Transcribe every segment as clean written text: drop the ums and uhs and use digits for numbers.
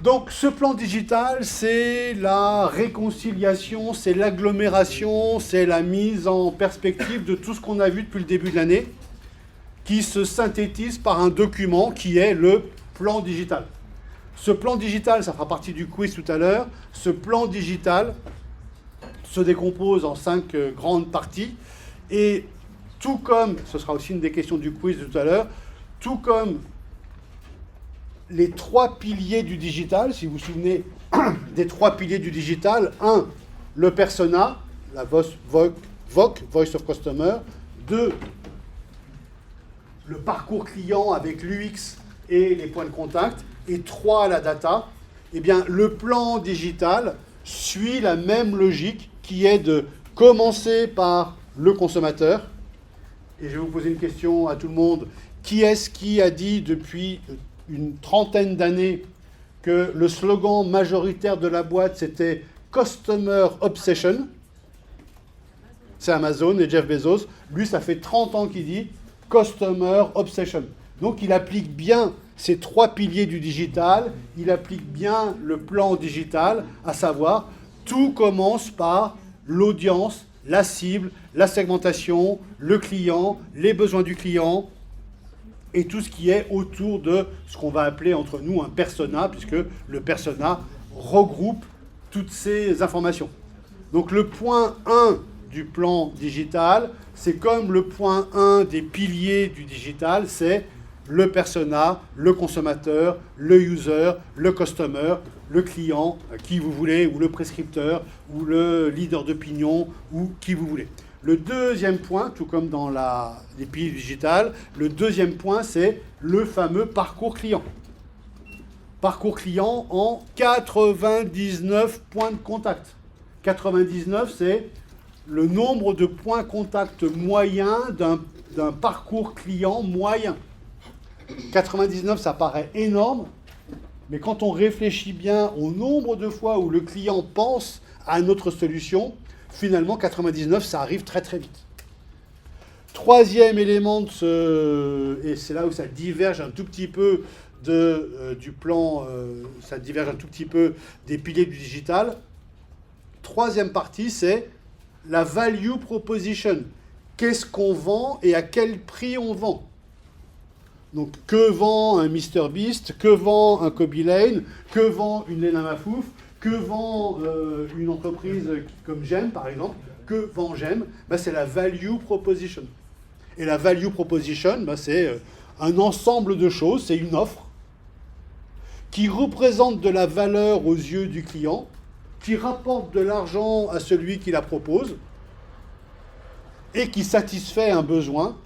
Donc ce plan digital, c'est la réconciliation, c'est l'agglomération, c'est la mise en perspective de tout ce qu'on a vu depuis le début de l'année, qui se synthétise par un document qui est le plan digital. Ce plan digital, ça fera partie du quiz tout à l'heure, ce plan digital se décompose en 5 grandes parties, et tout comme, ce sera aussi une des questions du quiz de tout à l'heure, tout comme les 3 piliers du digital, si vous vous souvenez des 3 piliers du digital, 1, le persona, la VOC, Voice of Customer, 2, le parcours client avec l'UX et les points de contact, et 3, la data. Eh bien, le plan digital suit la même logique qui est de commencer par le consommateur. Et je vais vous poser une question à tout le monde. Qui est-ce qui a dit depuis une trentaine d'années que le slogan majoritaire de la boîte, c'était « Customer Obsession ». C'est Amazon et Jeff Bezos. Lui, ça fait 30 ans qu'il dit « Customer Obsession ». Donc, il applique bien ces 3 piliers du digital, il applique bien le plan digital, à savoir, tout commence par l'audience, la cible, la segmentation, le client, les besoins du client, et tout ce qui est autour de ce qu'on va appeler entre nous un persona, puisque le persona regroupe toutes ces informations. Donc le point 1 du plan digital, c'est comme le point 1 des piliers du digital, c'est le persona, le consommateur, le user, le customer, le client, qui vous voulez, ou le prescripteur, ou le leader d'opinion, ou qui vous voulez. Le deuxième point, tout comme dans les piliers digital, le deuxième point, c'est le fameux parcours client. Parcours client en 99 points de contact. 99, c'est le nombre de points contact moyen d'un parcours client moyen. 99, ça paraît énorme, mais quand on réfléchit bien au nombre de fois où le client pense à notre solution, finalement, 99, ça arrive très très vite. Troisième élément, et c'est là où ça diverge un tout petit peu du plan, ça diverge un tout petit peu des piliers du digital. Troisième partie, c'est la value proposition. Qu'est-ce qu'on vend et à quel prix on vend? Donc, que vend un MrBeast? Que vend un Kobe Lane? Que vend une Lena Mafouf? Que vend une entreprise comme GEM, par exemple? Que vend GEM? C'est la value proposition. Et la value proposition, c'est un ensemble de choses, c'est une offre qui représente de la valeur aux yeux du client, qui rapporte de l'argent à celui qui la propose et qui satisfait un besoin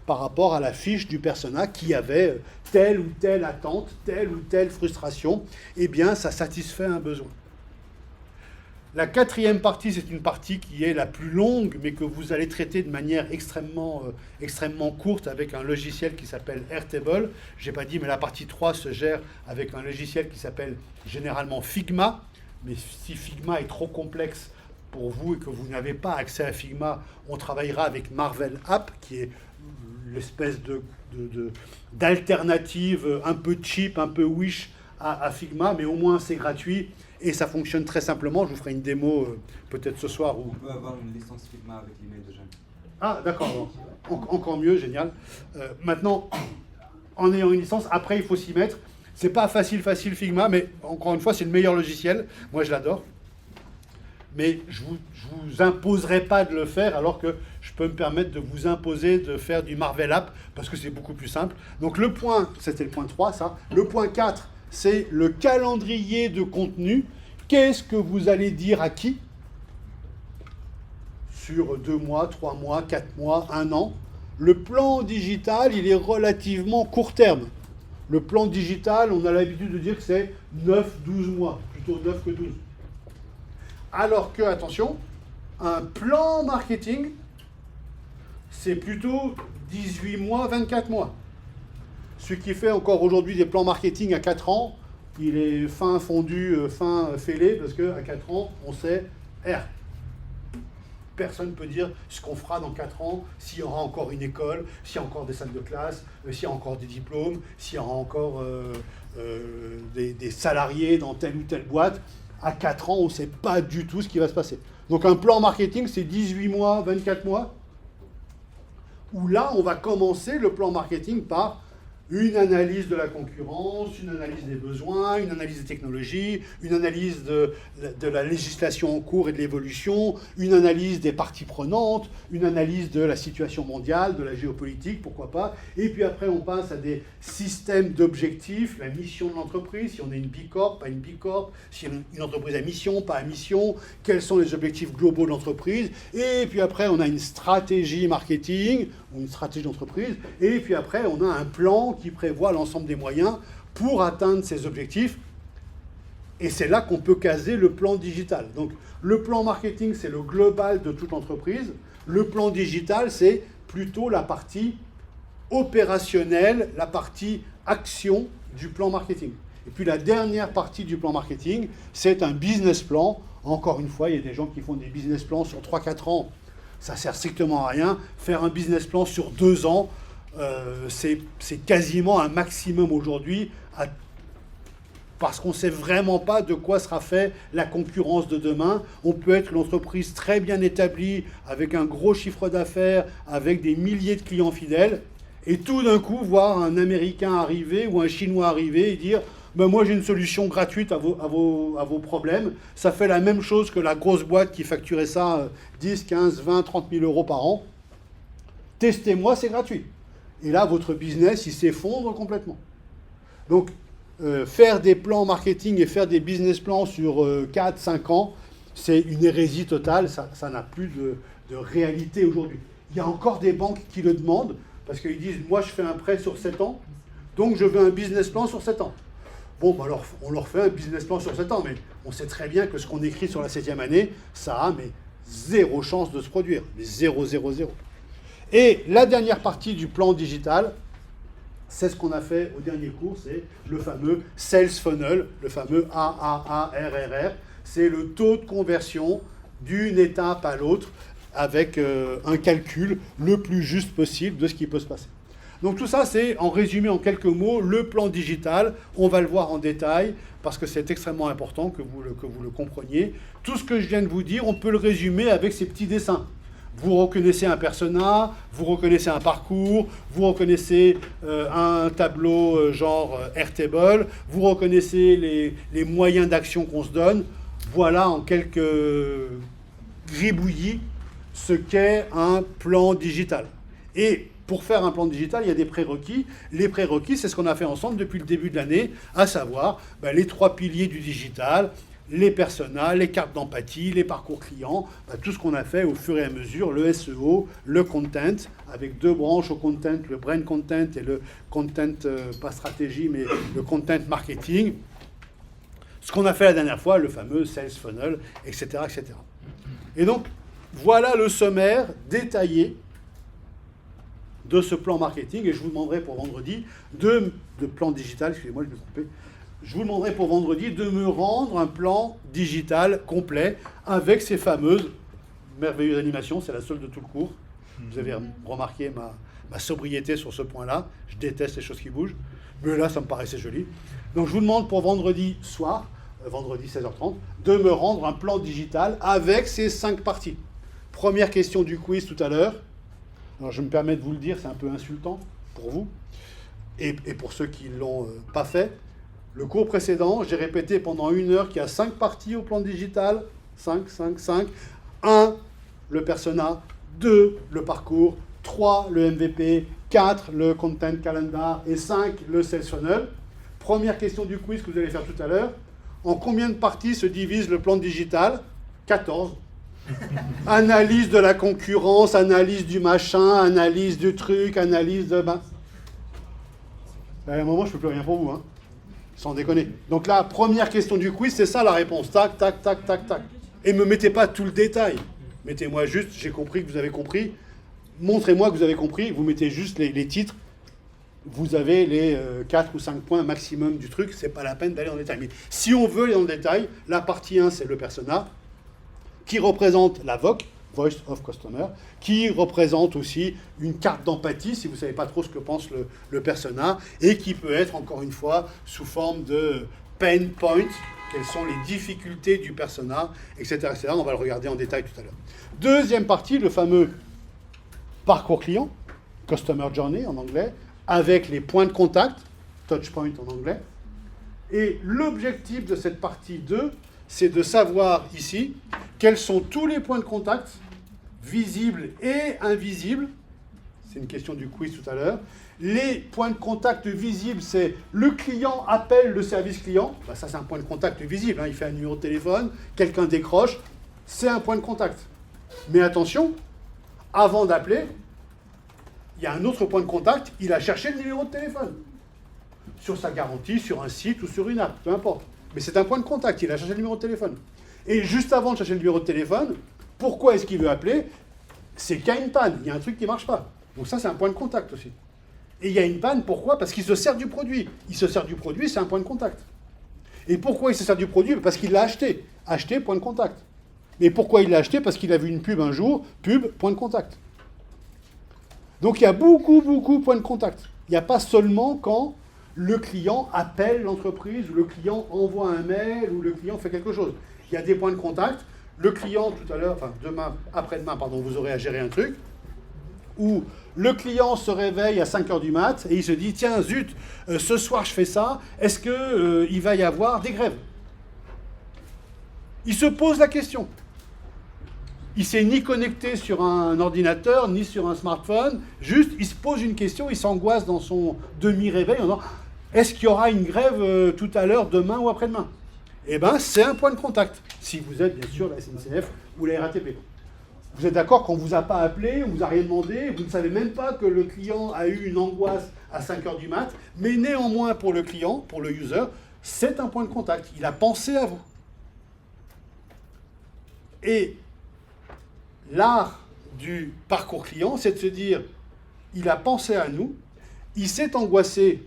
par rapport à la fiche du persona qui avait telle ou telle attente, telle ou telle frustration, eh bien, ça satisfait un besoin. La quatrième partie, c'est une partie qui est la plus longue, mais que vous allez traiter de manière extrêmement courte avec un logiciel qui s'appelle Airtable. Je n'ai pas dit, mais la partie 3 se gère avec un logiciel qui s'appelle généralement Figma. Mais si Figma est trop complexe pour vous et que vous n'avez pas accès à Figma, on travaillera avec Marvel App, qui est l'espèce d'alternative un peu cheap, un peu wish à Figma, mais au moins c'est gratuit et ça fonctionne très simplement. Je vous ferai une démo peut-être ce soir. On peut avoir une licence Figma avec l'email de Jeanne. Ah d'accord, encore mieux, génial. Maintenant, en ayant une licence, après il faut s'y mettre. C'est pas facile Figma, mais encore une fois c'est le meilleur logiciel. Moi je l'adore. Mais je vous imposerai pas de le faire, alors que je peux me permettre de vous imposer de faire du Marvel App, parce que c'est beaucoup plus simple. Donc le point, c'était le point 3, ça. Le point 4, c'est le calendrier de contenu. Qu'est-ce que vous allez dire à qui? Sur 2 mois, 3 mois, 4 mois, 1 an. Le plan digital, il est relativement court terme. Le plan digital, on a l'habitude de dire que c'est 9-12 mois, plutôt 9 que 12. Alors que, attention, un plan marketing, c'est plutôt 18 mois, 24 mois. Ce qui fait encore aujourd'hui des plans marketing à 4 ans, il est fin fondu, fin fêlé, parce qu'à 4 ans, on sait R. Personne ne peut dire ce qu'on fera dans 4 ans, s'il y aura encore une école, s'il y a encore des salles de classe, s'il y a encore des diplômes, s'il y aura encore des salariés dans telle ou telle boîte. À 4 ans, on ne sait pas du tout ce qui va se passer. Donc un plan marketing, c'est 18 mois, 24 mois, où là, on va commencer le plan marketing par une analyse de la concurrence, une analyse des besoins, une analyse des technologies, une analyse de la législation en cours et de l'évolution, une analyse des parties prenantes, une analyse de la situation mondiale, de la géopolitique, pourquoi pas. Et puis après, on passe à des systèmes d'objectifs, la mission de l'entreprise, si on est une B Corp, pas une B Corp, si on est une entreprise à mission, pas à mission, quels sont les objectifs globaux de l'entreprise. Et puis après, on a une stratégie marketing, ou une stratégie d'entreprise. Et puis après, on a un plan qui prévoit l'ensemble des moyens pour atteindre ces objectifs. Et c'est là qu'on peut caser le plan digital. Donc, le plan marketing, c'est le global de toute l'entreprise. Le plan digital, c'est plutôt la partie opérationnelle, la partie action du plan marketing. Et puis, la dernière partie du plan marketing, c'est un business plan. Encore une fois, il y a des gens qui font des business plans sur 3-4 ans. Ça ne sert strictement à rien. Faire un business plan sur 2 ans, c'est quasiment un maximum aujourd'hui, parce qu'on ne sait vraiment pas de quoi sera fait la concurrence de demain. On peut être une entreprise très bien établie, avec un gros chiffre d'affaires, avec des milliers de clients fidèles, et tout d'un coup voir un Américain arriver ou un Chinois arriver et dire ben moi j'ai une solution gratuite à vos problèmes. Ça fait la même chose que la grosse boîte qui facturait ça 10, 15, 20, 30 000 euros par an. Testez-moi, c'est gratuit. Et là, votre business, il s'effondre complètement. Donc, faire des plans marketing et faire des business plans sur 4, 5 ans, c'est une hérésie totale. Ça n'a plus de réalité aujourd'hui. Il y a encore des banques qui le demandent parce qu'ils disent « moi, je fais un prêt sur 7 ans, donc je veux un business plan sur 7 ans ». Bon, bah alors, on leur fait un business plan sur 7 ans, mais on sait très bien que ce qu'on écrit sur la 7e année, ça a mais zéro chance de se produire. Mais 0, 0, 0. Et la dernière partie du plan digital, c'est ce qu'on a fait au dernier cours, c'est le fameux Sales Funnel, le fameux AAARRR. C'est le taux de conversion d'une étape à l'autre avec un calcul le plus juste possible de ce qui peut se passer. Donc tout ça, c'est, en résumé, en quelques mots, le plan digital. On va le voir en détail, parce que c'est extrêmement important que vous le compreniez. Tout ce que je viens de vous dire, on peut le résumer avec ces petits dessins. Vous reconnaissez un persona, vous reconnaissez un parcours, vous reconnaissez un tableau genre Airtable, vous reconnaissez les moyens d'action qu'on se donne. Voilà en quelques gribouillis ce qu'est un plan digital. Et pour faire un plan digital, il y a des prérequis. Les prérequis, c'est ce qu'on a fait ensemble depuis le début de l'année, à savoir les 3 piliers du digital, les personas, les cartes d'empathie, les parcours clients, tout ce qu'on a fait au fur et à mesure, le SEO, le content, avec 2 branches au content, le brand content et le content, pas stratégie, mais le content marketing. Ce qu'on a fait la dernière fois, le fameux sales funnel, etc., etc. Et donc, voilà le sommaire détaillé de ce plan marketing, et je vous demanderai pour vendredi, de plan digital, excusez-moi, je me suis trompé, je vous demanderai pour vendredi de me rendre un plan digital complet avec ces fameuses merveilleuses animations, c'est la seule de tout le cours. Vous avez remarqué ma sobriété sur ce point-là, je déteste les choses qui bougent, mais là ça me paraissait joli. Donc je vous demande pour vendredi soir, vendredi 16h30, de me rendre un plan digital avec ces 5 parties. Première question du quiz tout à l'heure. Alors je me permets de vous le dire, c'est un peu insultant pour vous et pour ceux qui ne l'ont pas fait. Le cours précédent, j'ai répété pendant 1 heure qu'il y a 5 parties au plan digital. 5, 5, 5. 1, le persona. 2, le parcours. 3, le MVP. 4, le content calendar. Et 5, le sales funnel. Première question du quiz que vous allez faire tout à l'heure. En combien de parties se divise le plan digital? 14. Analyse de la concurrence, analyse du machin, analyse du truc, analyse de... À un moment, je ne peux plus rien pour vous, hein. Sans déconner. Donc là, première question du quiz, c'est ça la réponse. Tac, tac, tac, tac, tac. Et ne me mettez pas tout le détail. Mettez-moi juste, j'ai compris que vous avez compris. Montrez-moi que vous avez compris. Vous mettez juste les titres. Vous avez les 4 ou 5 points maximum du truc. C'est pas la peine d'aller en détail. Mais si on veut aller dans le détail, la partie 1, c'est le persona, qui représente la VOC, Voice of Customer, qui représente aussi une carte d'empathie, si vous ne savez pas trop ce que pense le persona, et qui peut être, encore une fois, sous forme de pain points, quelles sont les difficultés du persona, etc., etc. On va le regarder en détail tout à l'heure. Deuxième partie, le fameux parcours client, Customer Journey en anglais, avec les points de contact, touch point en anglais. Et l'objectif de cette partie 2, c'est de savoir ici quels sont tous les points de contact, visibles et invisibles. C'est une question du quiz tout à l'heure. Les points de contact visibles, c'est le client appelle le service client. Ben ça, c'est un point de contact visible. Hein. Il fait un numéro de téléphone, quelqu'un décroche, c'est un point de contact. Mais attention, avant d'appeler, il y a un autre point de contact, il a cherché le numéro de téléphone. Sur sa garantie, sur un site ou sur une app, peu importe. Mais c'est un point de contact, il a cherché le numéro de téléphone. Et juste avant de chercher le numéro de téléphone, pourquoi est-ce qu'il veut appeler? C'est qu'il y a une panne, il y a un truc qui ne marche pas. Donc ça, c'est un point de contact aussi. Et il y a une panne, pourquoi? Parce qu'il se sert du produit. Il se sert du produit, c'est un point de contact. Et pourquoi il se sert du produit? Parce qu'il l'a acheté. Acheté, point de contact. Mais pourquoi il l'a acheté? Parce qu'il a vu une pub un jour, pub, point de contact. Donc il y a beaucoup de points de contact. Il n'y a pas seulement quand le client appelle l'entreprise, ou le client envoie un mail, ou le client fait quelque chose. Il y a des points de contact. Le client, tout à l'heure, enfin demain, après-demain, pardon, vous aurez à gérer un truc, où le client se réveille à 5h du mat, et il se dit, tiens, zut, ce soir je fais ça, est-ce qu'il va y avoir des grèves? Il se pose la question. Il ne s'est ni connecté sur un ordinateur, ni sur un smartphone. Juste, il se pose une question, il s'angoisse dans son demi-réveil en disant « Est-ce qu'il y aura une grève tout à l'heure, demain ou après-demain ?» Eh bien, c'est un point de contact. Si vous êtes, bien sûr, la SNCF ou la RATP. Vous êtes d'accord qu'on ne vous a pas appelé, on ne vous a rien demandé, vous ne savez même pas que le client a eu une angoisse à 5h du mat, mais néanmoins, pour le client, pour le user, c'est un point de contact. Il a pensé à vous. Et l'art du parcours client, c'est de se dire, il a pensé à nous, il s'est angoissé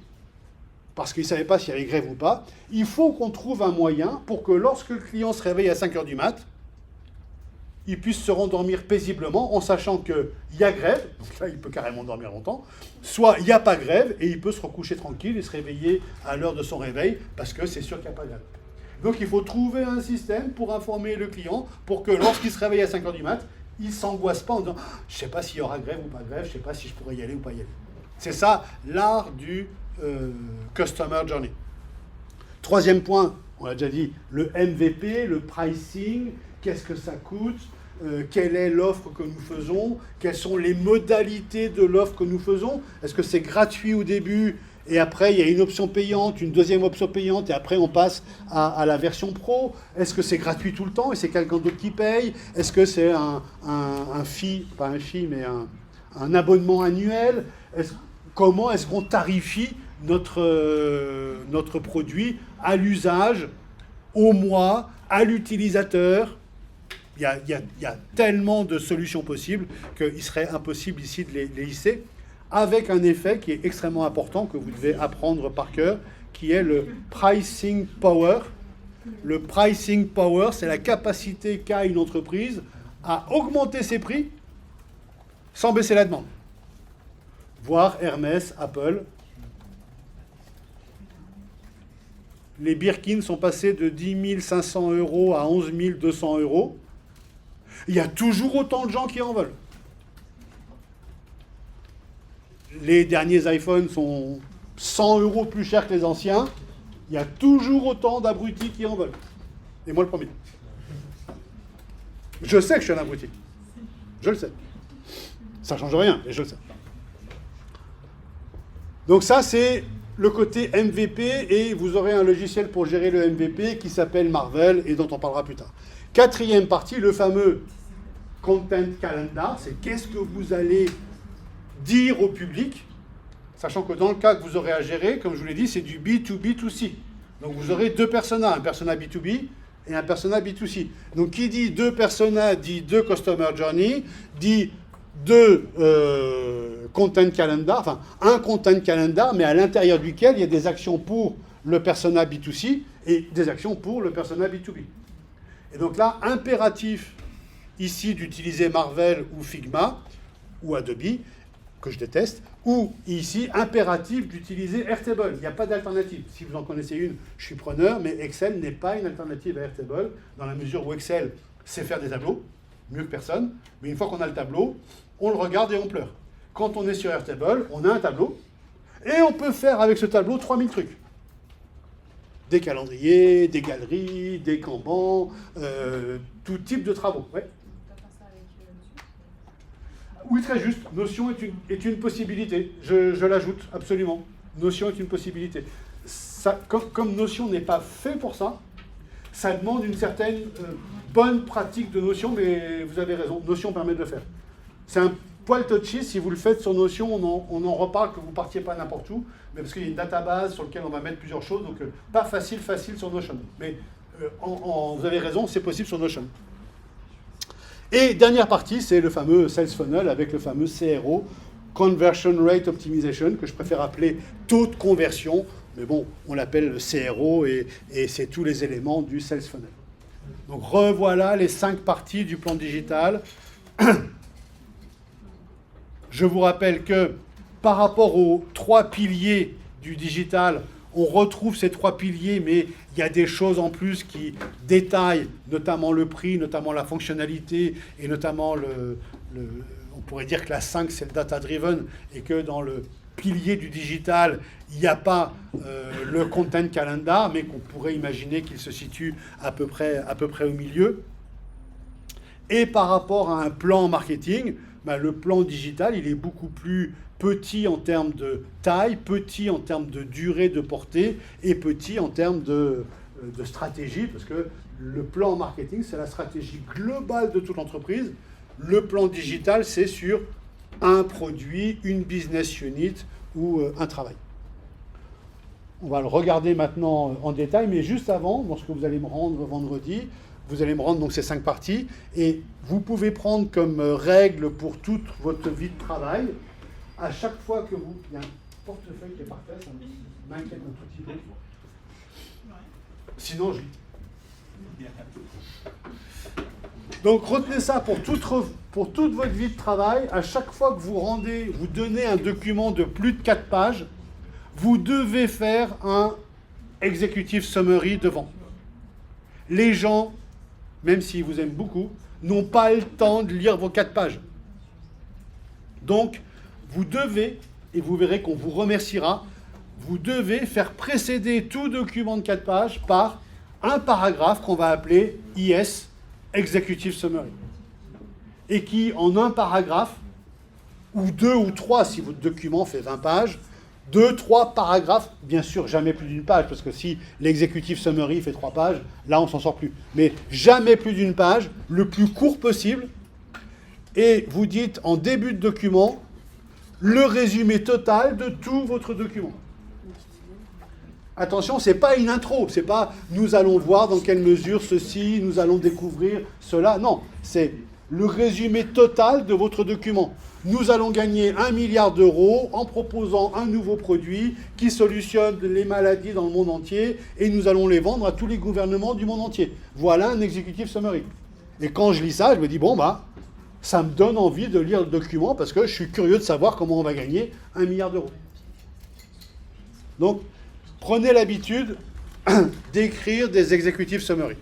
parce qu'il ne savait pas s'il y avait grève ou pas. Il faut qu'on trouve un moyen pour que lorsque le client se réveille à 5h du mat', il puisse se rendormir paisiblement en sachant qu'il y a grève, donc là il peut carrément dormir longtemps, soit il n'y a pas grève et il peut se recoucher tranquille et se réveiller à l'heure de son réveil parce que c'est sûr qu'il n'y a pas grève. Donc il faut trouver un système pour informer le client pour que lorsqu'il se réveille à 5h du mat', il ne s'angoisse pas en disant « je ne sais pas s'il y aura grève ou pas grève, je ne sais pas si je pourrais y aller ou pas y aller ». C'est ça l'art du Customer Journey. Troisième point, on l'a déjà dit, le MVP, le pricing, qu'est-ce que ça coûte, quelle est l'offre que nous faisons, quelles sont les modalités de l'offre que nous faisons, est-ce que c'est gratuit au début et après il y a une option payante, une deuxième option payante et après on passe à la version pro, est-ce que c'est gratuit tout le temps et c'est quelqu'un d'autre qui paye, est-ce que c'est un fee, pas un fee mais un abonnement annuel, comment est-ce qu'on tarifie notre produit à l'usage, au mois, à l'utilisateur. Il y a tellement de solutions possibles qu'il serait impossible ici de les lister, avec un effet qui est extrêmement important, que vous devez apprendre par cœur, qui est le pricing power. Le pricing power, c'est la capacité qu'a une entreprise à augmenter ses prix sans baisser la demande. Voir Hermès, Apple. Les Birkin sont passés de 10 500 € à 11 200 €. Il y a toujours autant de gens qui en veulent. Les derniers iPhones sont 100 € plus chers que les anciens. Il y a toujours autant d'abrutis qui en veulent. Et moi le premier. Je sais que je suis un abruti. Je le sais. Ça ne change rien, mais je le sais. Donc ça, c'est le côté MVP, et vous aurez un logiciel pour gérer le MVP qui s'appelle Marvel et dont on parlera plus tard. Quatrième partie, le fameux Content Calendar, c'est qu'est-ce que vous allez dire au public, sachant que dans le cas que vous aurez à gérer, comme je vous l'ai dit, c'est du B2B2C. Donc vous aurez deux personas, un persona B2B et un persona B2C. Donc qui dit deux personas dit deux Customer Journey, dit deux Content Calendar, enfin un Content Calendar, mais à l'intérieur duquel il y a des actions pour le persona B2C et des actions pour le persona B2B. Et donc là, impératif ici d'utiliser Marvel ou Figma ou Adobe, que je déteste, ou ici, impératif d'utiliser Airtable. Il n'y a pas d'alternative. Si vous en connaissez une, je suis preneur, mais Excel n'est pas une alternative à Airtable, dans la mesure où Excel sait faire des tableaux, mieux que personne, mais une fois qu'on a le tableau, on le regarde et on pleure. Quand on est sur Airtable, on a un tableau, et on peut faire avec ce tableau 3000 trucs. Des calendriers, des galeries, des kanbans, tout type de travaux. Ouais. Oui, très juste. Notion est une possibilité. Je l'ajoute, absolument. Notion est une possibilité. Ça, comme Notion n'est pas fait pour ça, ça demande une certaine bonne pratique de Notion, mais vous avez raison, Notion permet de le faire. C'est un poil touchy, si vous le faites sur Notion, on en reparle que vous ne partiez pas n'importe où, mais parce qu'il y a une database sur laquelle on va mettre plusieurs choses, donc pas facile sur Notion. Mais vous avez raison, c'est possible sur Notion. Et dernière partie, c'est le fameux Sales Funnel avec le fameux CRO, Conversion Rate Optimization, que je préfère appeler taux de conversion, mais bon, on l'appelle le CRO et c'est tous les éléments du Sales Funnel. Donc revoilà les 5 parties du plan digital. Je vous rappelle que par rapport aux 3 piliers du digital, on retrouve ces 3 piliers, mais il y a des choses en plus qui détaillent, notamment le prix, notamment la fonctionnalité, et notamment on pourrait dire que la 5, c'est le data-driven, et que dans le pilier du digital, il n'y a pas le content calendar, mais qu'on pourrait imaginer qu'il se situe à peu près au milieu. Et par rapport à un plan marketing, le plan digital, il est beaucoup plus petit en termes de taille, petit en termes de durée de portée et petit en termes de stratégie, parce que le plan marketing, c'est la stratégie globale de toute l'entreprise. Le plan digital, c'est sur un produit, une business unit ou un travail. On va le regarder maintenant en détail, mais juste avant, lorsque vous allez me rendre vendredi, vous allez me rendre donc ces 5 parties, et vous pouvez prendre comme règle pour toute votre vie de travail, à chaque fois que vous... Il y a un portefeuille qui est par terre, ça m'inquiète un tout petit peu. Sinon, je... Donc retenez ça pour toute votre vie de travail. À chaque fois que vous donnez un document de plus de 4 pages, vous devez faire un executive summary devant. Les gens, même s'ils vous aiment beaucoup, n'ont pas le temps de lire vos 4 pages. Donc, vous devez, et vous verrez qu'on vous remerciera, vous devez faire précéder tout document de 4 pages par un paragraphe qu'on va appeler IS, Executive Summary. Et qui, en un paragraphe, ou 2 ou 3, si votre document fait 20 pages, 2, 3 paragraphes, bien sûr jamais plus d'une page, parce que si l'executive summary fait 3 pages, là on s'en sort plus. Mais jamais plus d'une page, le plus court possible, et vous dites en début de document, le résumé total de tout votre document. Attention, ce n'est pas une intro, c'est pas nous allons voir dans quelle mesure ceci, nous allons découvrir cela. Non, c'est le résumé total de votre document. Nous allons gagner 1 milliard d'euros en proposant un nouveau produit qui solutionne les maladies dans le monde entier et nous allons les vendre à tous les gouvernements du monde entier. Voilà un executive summary. Et quand je lis ça, je me dis, bon, ça me donne envie de lire le document parce que je suis curieux de savoir comment on va gagner 1 milliard d'euros. Donc, prenez l'habitude d'écrire des executive summary.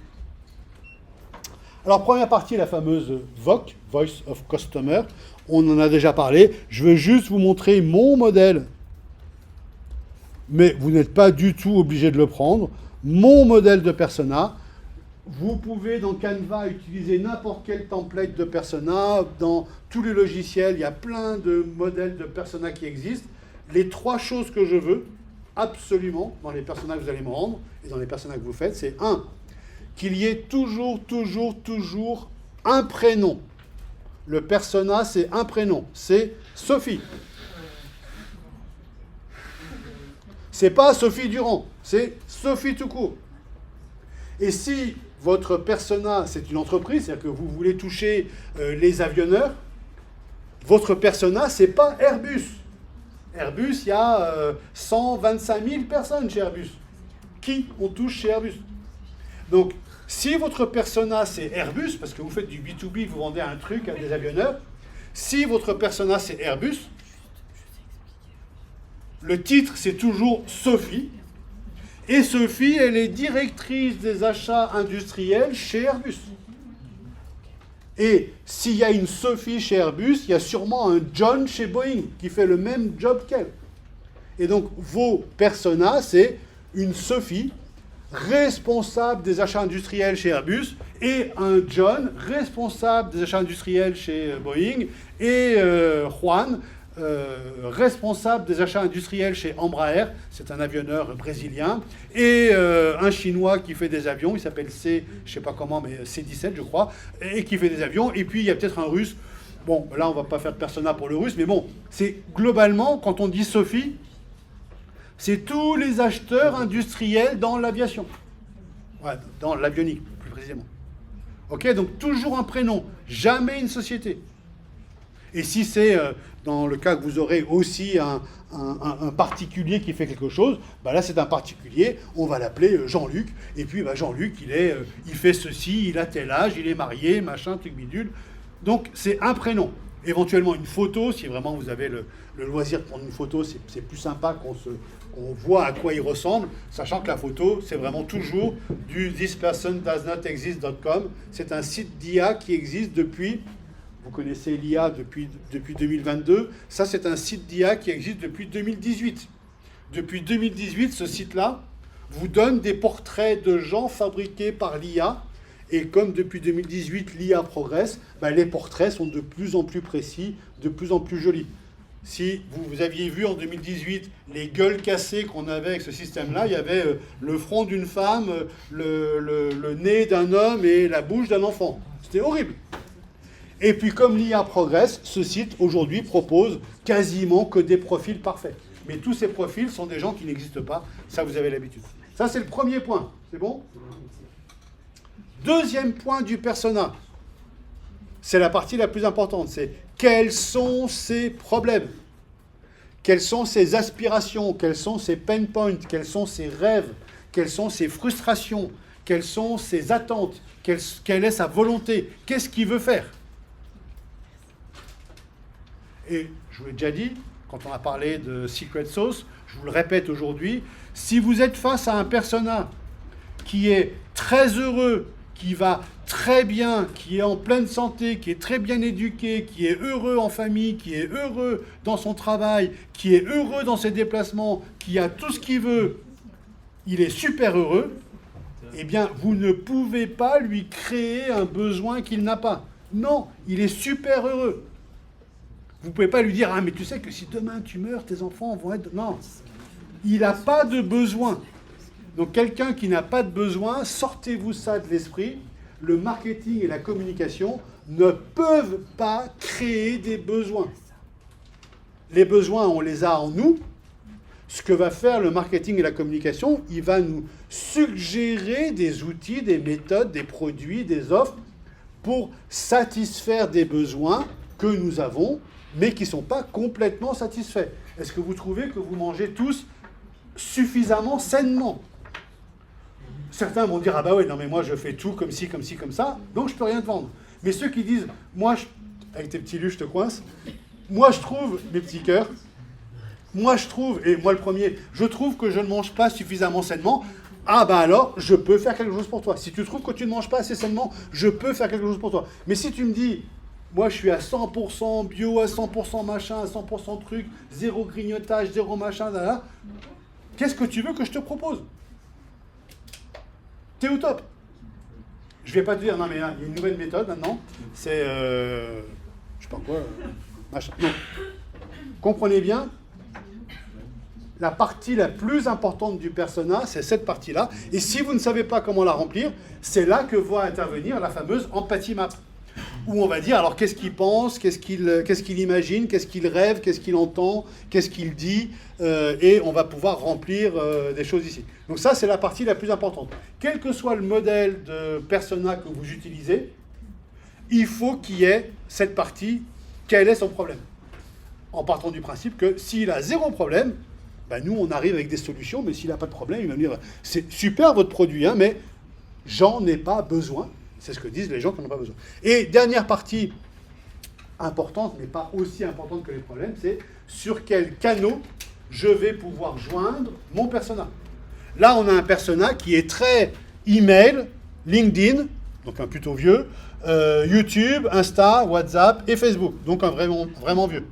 Alors, première partie, la fameuse VOC, Voice of Customer. On en a déjà parlé. Je veux juste vous montrer mon modèle. Mais vous n'êtes pas du tout obligé de le prendre. Mon modèle de persona. Vous pouvez, dans Canva, utiliser n'importe quel template de persona. Dans tous les logiciels, il y a plein de modèles de persona qui existent. Les 3 choses que je veux, absolument, dans les personas que vous allez me rendre, et dans les personas que vous faites, c'est 1, qu'il y ait toujours un prénom. Le persona, c'est un prénom. C'est Sophie. C'est pas Sophie Durand, c'est Sophie tout court. Et si votre persona, c'est une entreprise, c'est-à-dire que vous voulez toucher les avionneurs, votre persona, c'est pas Airbus. Airbus, il y a 125 000 personnes chez Airbus. Qui on touche chez Airbus? Donc, si votre persona, c'est Airbus, parce que vous faites du B2B, vous vendez un truc à des avionneurs, si votre persona, c'est Airbus, Le titre, c'est toujours Sophie. Et Sophie, elle est directrice des achats industriels chez Airbus. Et s'il y a une Sophie chez Airbus, il y a sûrement un John chez Boeing qui fait le même job qu'elle. Et donc, vos personas, c'est une Sophie, responsable des achats industriels chez Airbus, et un John, responsable des achats industriels chez Boeing, et Juan, responsable des achats industriels chez Embraer, c'est un avionneur brésilien, et un Chinois qui fait des avions, il s'appelle C, je ne sais pas comment, mais C-17 je crois, et qui fait des avions, et puis il y a peut-être un Russe, bon, là on ne va pas faire de persona pour le Russe, mais bon, c'est globalement, quand on dit Sophie, c'est tous les acheteurs industriels dans l'aviation, ouais, dans l'avionique plus précisément. Ok, donc toujours un prénom, jamais une société. Et si c'est dans le cas que vous aurez aussi un particulier qui fait quelque chose, bah là c'est un particulier, on va l'appeler Jean-Luc, et puis bah, Jean-Luc il fait ceci, il a tel âge, il est marié, machin, truc bidule. Donc c'est un prénom. Éventuellement une photo, si vraiment vous avez le loisir de prendre une photo, c'est plus sympa qu'on voit à quoi il ressemble, sachant que la photo, c'est vraiment toujours du thispersondoesnotexist.com. C'est un site d'IA qui existe depuis... Vous connaissez l'IA depuis 2022. Ça, c'est un site d'IA qui existe depuis 2018. Depuis 2018, ce site-là vous donne des portraits de gens fabriqués par l'IA. Et comme depuis 2018, l'IA progresse, ben, les portraits sont de plus en plus précis, de plus en plus jolis. Si vous aviez vu en 2018 les gueules cassées qu'on avait avec ce système-là, il y avait le front d'une femme, le nez d'un homme et la bouche d'un enfant. C'était horrible. Et puis comme l'IA progresse, ce site aujourd'hui propose quasiment que des profils parfaits. Mais tous ces profils sont des gens qui n'existent pas, ça vous avez l'habitude. Ça c'est le premier point, c'est bon? Deuxième point du persona, c'est la partie la plus importante, c'est quels sont ses problèmes? Quelles sont ses aspirations? Quels sont ses pain points? Quels sont ses rêves? Quelles sont ses frustrations? Quelles sont ses attentes? Quelle est sa volonté? Qu'est-ce qu'il veut faire? Et je vous l'ai déjà dit, quand on a parlé de Secret Sauce, je vous le répète aujourd'hui, si vous êtes face à un persona qui est très heureux, qui va très bien, qui est en pleine santé, qui est très bien éduqué, qui est heureux en famille, qui est heureux dans son travail, qui est heureux dans ses déplacements, qui a tout ce qu'il veut, il est super heureux, eh bien, vous ne pouvez pas lui créer un besoin qu'il n'a pas. Non, il est super heureux. Vous ne pouvez pas lui dire « Ah, mais tu sais que si demain tu meurs, tes enfants vont être... » Non, il n'a pas de besoin. Donc quelqu'un qui n'a pas de besoin, sortez-vous ça de l'esprit. Le marketing et la communication ne peuvent pas créer des besoins. Les besoins, on les a en nous. Ce que va faire le marketing et la communication, il va nous suggérer des outils, des méthodes, des produits, des offres pour satisfaire des besoins que nous avons, mais qui ne sont pas complètement satisfaits. Est-ce que vous trouvez que vous mangez tous suffisamment sainement? Certains vont dire « Ah bah ouais, non mais moi je fais tout comme ci, comme ci, comme ça, donc je peux rien te vendre. » Mais ceux qui disent « Moi, avec tes petits lus, je te coince. Moi je trouve, mes petits cœurs, moi je trouve, et moi le premier, je trouve que je ne mange pas suffisamment sainement. Ah bah alors, je peux faire quelque chose pour toi. Si tu trouves que tu ne manges pas assez sainement, je peux faire quelque chose pour toi. Mais si tu me dis moi, je suis à 100% bio, à 100% machin, à 100% truc, zéro grignotage, zéro machin, là. Qu'est-ce que tu veux que je te propose? T'es au top. Je vais pas te dire, non mais il y a une nouvelle méthode maintenant, c'est, je sais pas quoi, machin. Non. Comprenez bien, la partie la plus importante du persona, c'est cette partie-là. Et si vous ne savez pas comment la remplir, c'est là que va intervenir la fameuse empathie map. Où on va dire, alors qu'est-ce qu'il pense, qu'est-ce qu'il imagine, qu'est-ce qu'il rêve, qu'est-ce qu'il entend, qu'est-ce qu'il dit, et on va pouvoir remplir des choses ici. Donc ça, c'est la partie la plus importante. Quel que soit le modèle de persona que vous utilisez, il faut qu'il y ait cette partie, quel est son problème. En partant du principe que s'il a zéro problème, ben nous, on arrive avec des solutions, mais s'il n'a pas de problème, il va me dire, c'est super votre produit, hein, mais j'en ai pas besoin. C'est ce que disent les gens qui n'en ont pas besoin. Et dernière partie importante, mais pas aussi importante que les problèmes, c'est sur quels canaux je vais pouvoir joindre mon persona. Là, on a un persona qui est très email, LinkedIn, donc un plutôt vieux, YouTube, Insta, WhatsApp et Facebook, donc un vraiment vieux.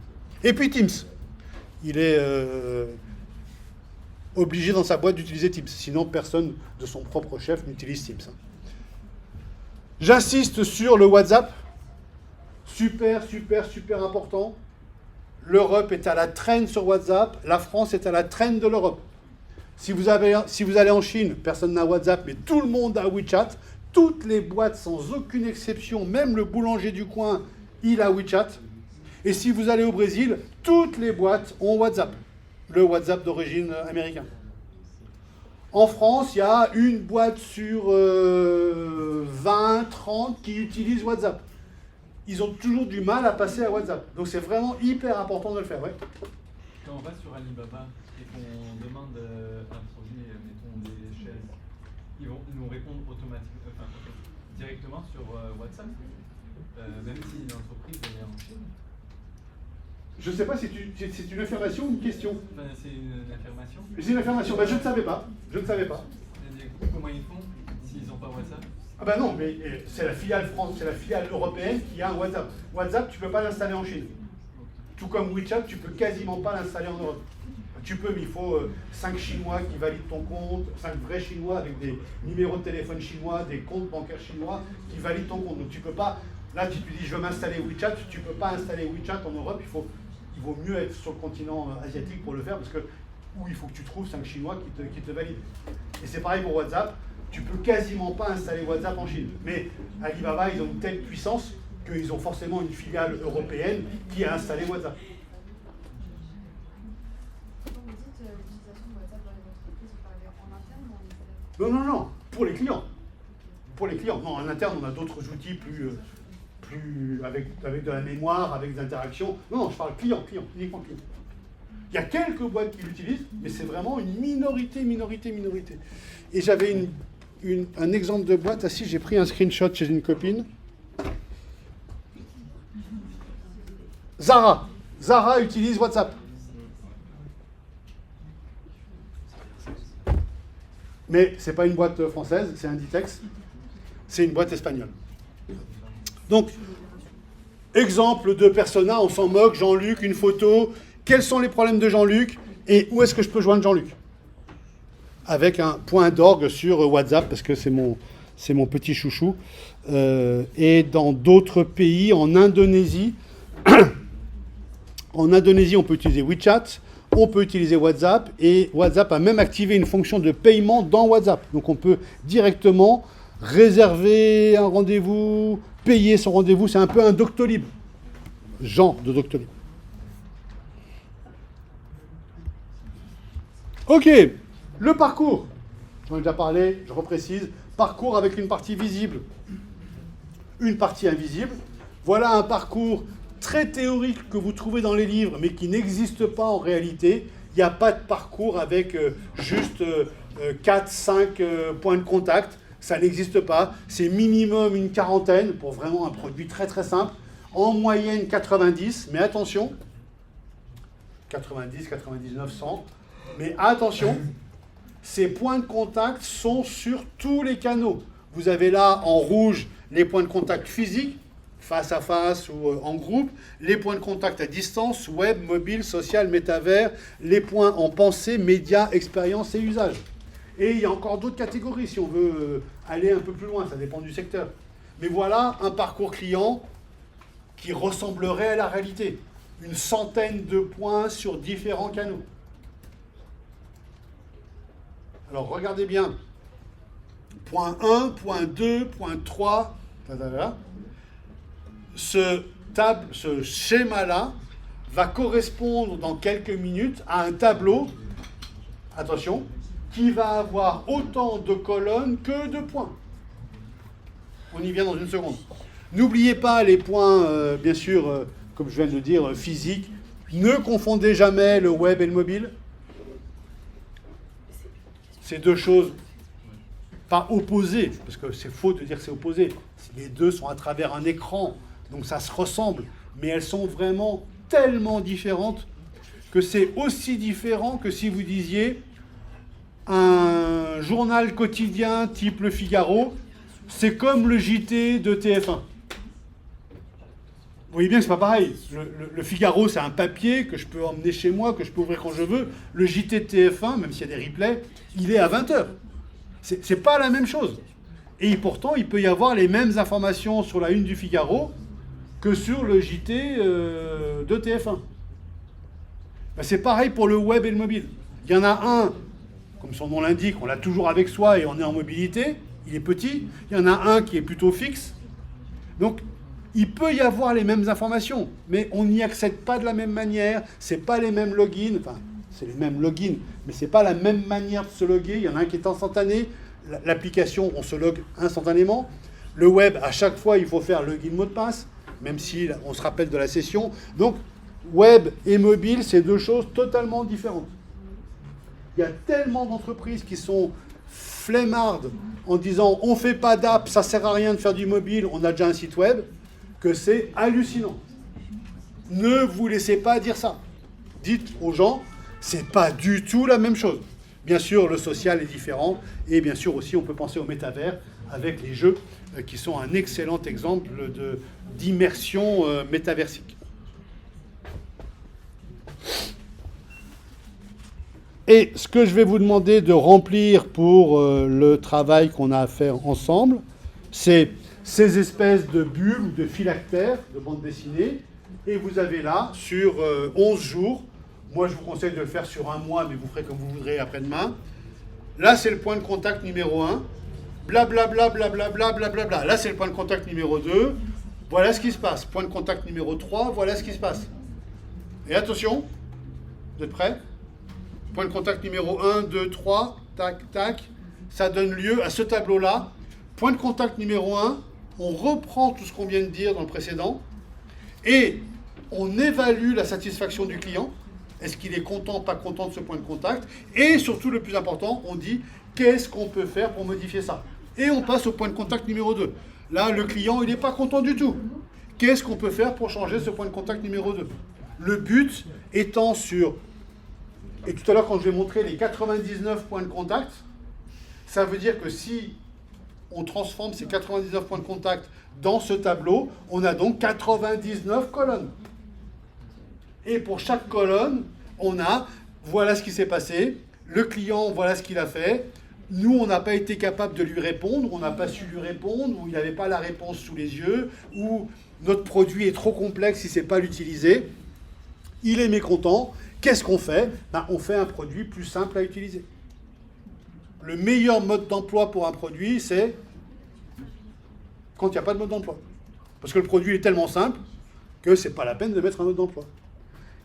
Et puis Teams. Il est obligé dans sa boîte d'utiliser Teams, sinon personne de son propre chef n'utilise Teams. J'insiste sur le WhatsApp. Super important. L'Europe est à la traîne sur WhatsApp, la France est à la traîne de l'Europe. Si vous allez en Chine, personne n'a WhatsApp, mais tout le monde a WeChat. Toutes les boîtes, sans aucune exception, même le boulanger du coin, il a WeChat. Et si vous allez au Brésil, toutes les boîtes ont WhatsApp, le WhatsApp d'origine américaine. En France, il y a une boîte sur 20, 30 qui utilise WhatsApp. Ils ont toujours du mal à passer à WhatsApp. Donc c'est vraiment hyper important de le faire. Ouais. Quand on va sur Alibaba et qu'on demande un projet, mettons des chaises, ils nous répondent automatiquement, directement sur WhatsApp, même si l'entreprise est en Chine. Je ne sais pas si c'est une affirmation ou une question. C'est une affirmation. C'est une affirmation. Je ne savais pas. Je ne savais pas. Et du coup, comment ils font s'ils n'ont pas WhatsApp? Ah ben non, mais c'est la filiale France, c'est la filiale européenne qui a un WhatsApp. WhatsApp, tu ne peux pas l'installer en Chine. Tout comme WeChat, tu ne peux quasiment pas l'installer en Europe. Tu peux, mais il faut 5 Chinois qui valident ton compte, 5 vrais Chinois avec des numéros de téléphone chinois, des comptes bancaires chinois qui valident ton compte. Donc tu ne peux pas, là tu te dis je veux m'installer WeChat, tu ne peux pas installer WeChat en Europe, il vaut mieux être sur le continent asiatique pour le faire parce que où il faut que tu trouves 5 Chinois qui te valident. Et c'est pareil pour WhatsApp. Tu peux quasiment pas installer WhatsApp en Chine. Mais Alibaba, ils ont une telle puissance qu'ils ont forcément une filiale européenne qui a installé WhatsApp. Quand vous dites l'utilisation de WhatsApp dans les entreprises, vous parlez en interne ou en externe? Non, pour les clients. Pour les clients. Non, en interne, on a d'autres outils plus avec de la mémoire, avec des interactions. Non, je parle client, uniquement client. Il y a quelques boîtes qui l'utilisent, mais c'est vraiment une minorité. Et j'avais un exemple de boîte. Si j'ai pris un screenshot chez une copine. Zara. Zara utilise WhatsApp. Mais ce n'est pas une boîte française, c'est Inditex. C'est une boîte espagnole. Donc, exemple de persona, on s'en moque, Jean-Luc, une photo. Quels sont les problèmes de Jean-Luc et où est-ce que je peux joindre Jean-Luc? Avec un point d'orgue sur WhatsApp, parce que c'est mon petit chouchou. Et dans d'autres pays, en Indonésie, on peut utiliser WeChat, on peut utiliser WhatsApp, et WhatsApp a même activé une fonction de paiement dans WhatsApp. Donc on peut directement réserver un rendez-vous, payer son rendez-vous, c'est un peu un Doctolib. Genre de Doctolib. Ok, le parcours. J'en ai déjà parlé, je reprécise. Parcours avec une partie visible, une partie invisible. Voilà un parcours très théorique que vous trouvez dans les livres, mais qui n'existe pas en réalité. Il n'y a pas de parcours avec juste 4-5 points de contact. Ça n'existe pas. C'est minimum une quarantaine pour vraiment un produit très très simple. En moyenne 90, mais attention, 90, 99, 100. Mais attention, ces points de contact sont sur tous les canaux. Vous avez là en rouge les points de contact physiques, face à face ou en groupe, les points de contact à distance, web, mobile, social, métavers, les points en pensée, médias, expérience et usage. Et il y a encore d'autres catégories si on veut aller un peu plus loin, ça dépend du secteur. Mais voilà un parcours client qui ressemblerait à la réalité. Une centaine de points sur différents canaux. Alors regardez bien. Point 1, point 2, point 3, ce schéma-là va correspondre dans quelques minutes à un tableau, attention, qui va avoir autant de colonnes que de points. On y vient dans une seconde. N'oubliez pas les points, bien sûr, comme je viens de le dire, physiques. Ne confondez jamais le web et le mobile. C'est deux choses pas opposées, parce que c'est faux de dire que c'est opposé. Les deux sont à travers un écran, donc ça se ressemble, mais elles sont vraiment tellement différentes que c'est aussi différent que si vous disiez un journal quotidien type Le Figaro, c'est comme le JT de TF1. Vous voyez bien que c'est pas pareil. Le Figaro, c'est un papier que je peux emmener chez moi, que je peux ouvrir quand je veux. Le JT de TF1, même s'il y a des replays, il est à 20h. C'est pas la même chose. Et pourtant, il peut y avoir les mêmes informations sur la une du Figaro que sur le JT de TF1. Ben, c'est pareil pour le web et le mobile. Il y en a un, comme son nom l'indique, on l'a toujours avec soi et on est en mobilité, il est petit. Il y en a un qui est plutôt fixe. Donc, il peut y avoir les mêmes informations, mais on n'y accède pas de la même manière, c'est pas les mêmes logins, enfin, c'est les mêmes logins, mais c'est pas la même manière de se loguer. Il y en a un qui est instantané, l'application, on se logue instantanément. Le web, à chaque fois, il faut faire login mot de passe, même si on se rappelle de la session. Donc, web et mobile, c'est deux choses totalement différentes. Il y a tellement d'entreprises qui sont flemmardes en disant on ne fait pas d'app, ça ne sert à rien de faire du mobile, on a déjà un site web, que c'est hallucinant. Ne vous laissez pas dire ça. Dites aux gens, c'est pas du tout la même chose. Bien sûr, le social est différent, et bien sûr aussi, on peut penser au métavers avec les jeux qui sont un excellent exemple d'immersion métaversique. Et ce que je vais vous demander de remplir pour le travail qu'on a à faire ensemble, c'est ces espèces de bulles ou de phylactères de bande dessinée. Et vous avez là, sur 11 jours, moi je vous conseille de le faire sur un mois, mais vous ferez comme vous voudrez après-demain. Là, c'est le point de contact numéro 1. Blablabla, blablabla, blablabla. Là, c'est le point de contact numéro 2. Voilà ce qui se passe. Point de contact numéro 3, voilà ce qui se passe. Et attention, vous êtes prêts ? Point de contact numéro 1, 2, 3, tac, tac. Ça donne lieu à ce tableau-là. Point de contact numéro 1, on reprend tout ce qu'on vient de dire dans le précédent et on évalue la satisfaction du client. Est-ce qu'il est content, pas content de ce point de contact? Et surtout, le plus important, on dit qu'est-ce qu'on peut faire pour modifier ça? Et on passe au point de contact numéro 2. Là, le client, il n'est pas content du tout. Qu'est-ce qu'on peut faire pour changer ce point de contact numéro 2? Le but étant sur... Et tout à l'heure, quand je vais montrer les 99 points de contact, ça veut dire que si on transforme ces 99 points de contact dans ce tableau, on a donc 99 colonnes. Et pour chaque colonne, on a, voilà ce qui s'est passé, le client, voilà ce qu'il a fait, nous, on n'a pas été capable de lui répondre, on n'a pas su lui répondre, ou il n'avait pas la réponse sous les yeux, ou notre produit est trop complexe, il ne sait pas l'utiliser, il est mécontent. Qu'est-ce qu'on fait? On fait un produit plus simple à utiliser. Le meilleur mode d'emploi pour un produit, c'est quand il n'y a pas de mode d'emploi. Parce que le produit est tellement simple que ce n'est pas la peine de mettre un mode d'emploi.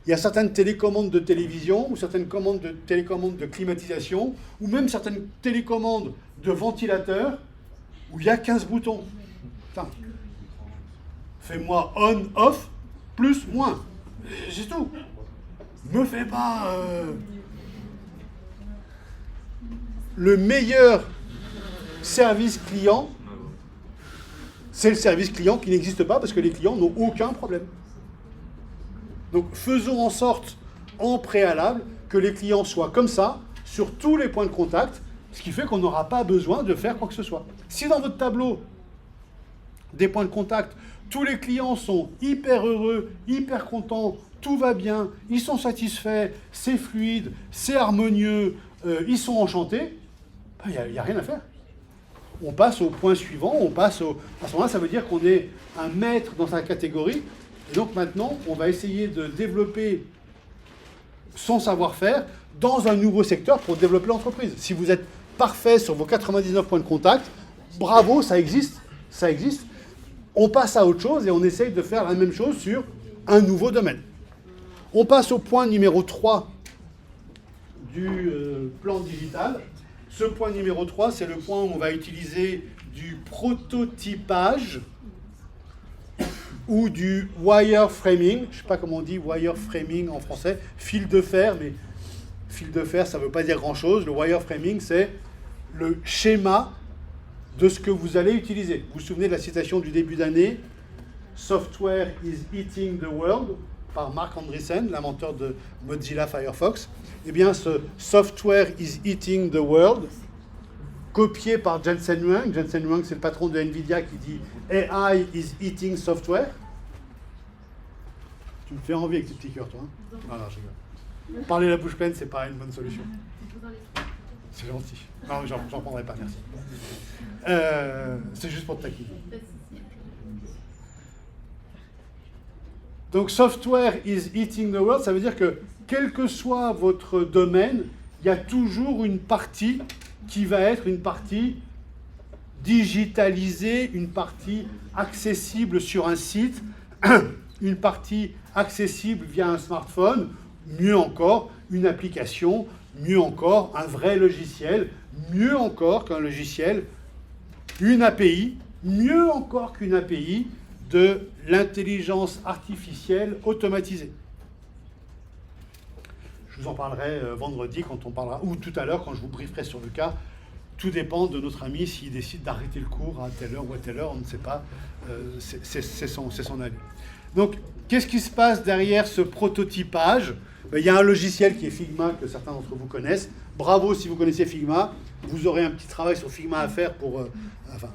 Il y a certaines télécommandes de télévision, ou certaines télécommandes de climatisation, ou même certaines télécommandes de ventilateurs, où il y a 15 boutons. Putain. Fais-moi on, off, plus, moins. C'est tout. Me fais pas... Le meilleur service client, c'est le service client qui n'existe pas parce que les clients n'ont aucun problème. Donc faisons en sorte, en préalable, que les clients soient comme ça, sur tous les points de contact, ce qui fait qu'on n'aura pas besoin de faire quoi que ce soit. Si dans votre tableau des points de contact, tous les clients sont hyper heureux, hyper contents, tout va bien, ils sont satisfaits, c'est fluide, c'est harmonieux, ils sont enchantés, il n'y a rien à faire. On passe au point suivant, à ce moment-là, ça veut dire qu'on est un maître dans sa catégorie, et donc maintenant, on va essayer de développer son savoir-faire dans un nouveau secteur pour développer l'entreprise. Si vous êtes parfait sur vos 99 points de contact, bravo, ça existe. On passe à autre chose et on essaye de faire la même chose sur un nouveau domaine. On passe au point numéro 3 du plan digital. Ce point numéro 3, c'est le point où on va utiliser du prototypage ou du wireframing. Je ne sais pas comment on dit wireframing en français. Fil de fer, mais fil de fer, ça ne veut pas dire grand-chose. Le wireframing, c'est le schéma de ce que vous allez utiliser. Vous vous souvenez de la citation du début d'année? Software is eating the world. par Mark Andreessen, l'inventeur de Mozilla Firefox. Eh bien, ce Software is eating the world, copié par Jensen Huang. Jensen Huang, c'est le patron de Nvidia qui dit AI is eating software. Tu me fais envie avec tes petits cœurs, toi. Hein? Non, je rigole. Parler la bouche pleine, c'est pas une bonne solution. C'est gentil. Non, j'en prendrai pas, merci. C'est juste pour te taquiner. Donc, software is eating the world, ça veut dire que, quel que soit votre domaine, il y a toujours une partie qui va être une partie digitalisée, une partie accessible sur un site, une partie accessible via un smartphone, mieux encore, une application, mieux encore, un vrai logiciel, mieux encore qu'un logiciel, une API, mieux encore qu'une API de l'intelligence artificielle automatisée. Je vous en parlerai vendredi quand on parlera, ou tout à l'heure quand je vous brieferai sur le cas. Tout dépend de notre ami s'il décide d'arrêter le cours à telle heure ou à telle heure, on ne sait pas, c'est son avis. Donc, qu'est-ce qui se passe derrière ce prototypage? Il y a un logiciel qui est Figma, que certains d'entre vous connaissent. Bravo si vous connaissez Figma. Vous aurez un petit travail sur Figma à faire pour...